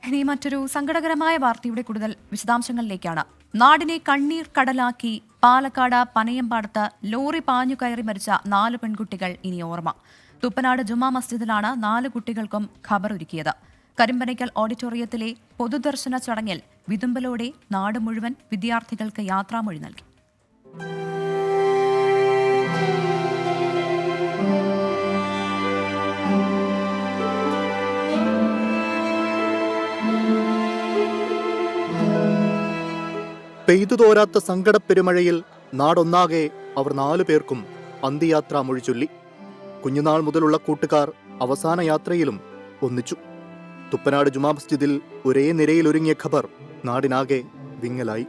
ഇനി മറ്റൊരു സങ്കടകരമായ വാർത്തയുടെ കൂടുതൽ വിശദാംശങ്ങളിലേക്കാണ്. നാടിനെ കണ്ണീർ കടലാക്കി പാലക്കാട് പനയമ്പാടത്ത് ലോറി പാഞ്ഞു കയറി മരിച്ച 4 പെൺകുട്ടികൾ ഇനി ഓർമ്മ. തുപ്പനാട് ജുമാ മസ്ജിദിലാണ് 4 കുട്ടികൾക്കും ഖബർ ഒരുക്കിയത്. കരിമ്പനയ്ക്കൽ ഓഡിറ്റോറിയത്തിലെ പൊതുദർശന ചടങ്ങിൽ വിതുമ്പലോടെ നാട് മുഴുവൻ വിദ്യാർത്ഥികൾക്ക് യാത്രാമൊഴി നൽകി. പെയ്തു തോരാത്ത സങ്കടപ്പെരുമഴയിൽ നാടൊന്നാകെ അവർ 4 പേർക്കും അന്ത്യയാത്രാ മൊഴി ചൊല്ലി. കുഞ്ഞുനാൾ മുതലുള്ള കൂട്ടുകാർ അവസാന യാത്രയിലും ഒന്നിച്ചു. തുപ്പനാട് ജുമാ മസ്ജിദിൽ ഒരേ നിരയിൽ ഒരുങ്ങിയ ഖബർ നാടിനാകെ വിങ്ങലായി.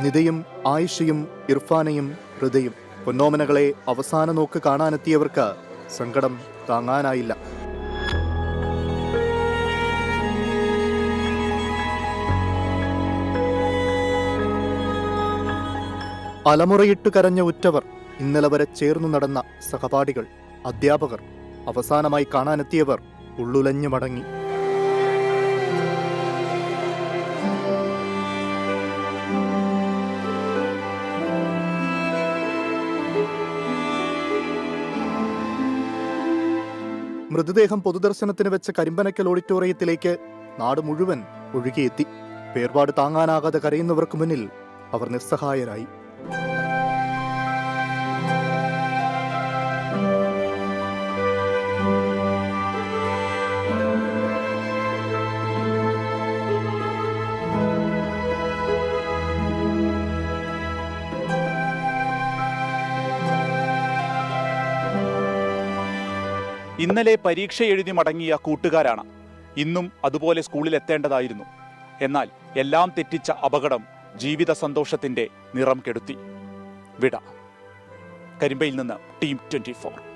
നിതയും ആയിഷയും ഇർഫാനയും ഹൃദയും പൊന്നോമനകളെ അവസാന നോക്ക് കാണാനെത്തിയവർക്ക് സങ്കടം താങ്ങാനായില്ല. അലമുറയിട്ട് കരഞ്ഞ ഉറ്റവർ, ഇന്നലെ വരെ ചേർന്നു നടന്ന സഹപാഠികൾ, അധ്യാപകർ, അവസാനമായി കാണാനെത്തിയവർ ഉള്ളുലഞ്ഞു മടങ്ങി. മൃതദേഹം പൊതുദർശനത്തിന് വെച്ച കരിമ്പനയ്ക്കൽ ഓഡിറ്റോറിയത്തിലേക്ക് നാട് മുഴുവൻ ഒഴുകിയെത്തി. വേർപാട് താങ്ങാനാകാതെ കരയുന്നവർക്ക് മുന്നിൽ അവർ നിസ്സഹായരായി. ഇന്നലെ പരീക്ഷ എഴുതി മടങ്ങിയ കൂട്ടുകാരാണ്. ഇന്നും അതുപോലെ സ്കൂളിൽ എത്തേണ്ടതായിരുന്നു. എന്നാൽ എല്ലാം തെറ്റിച്ച അപകടം ജീവിത സന്തോഷത്തിന്റെ നിറം കെടുത്തി. വിട. കരിമ്പയിൽ നിന്ന് ടീം 24.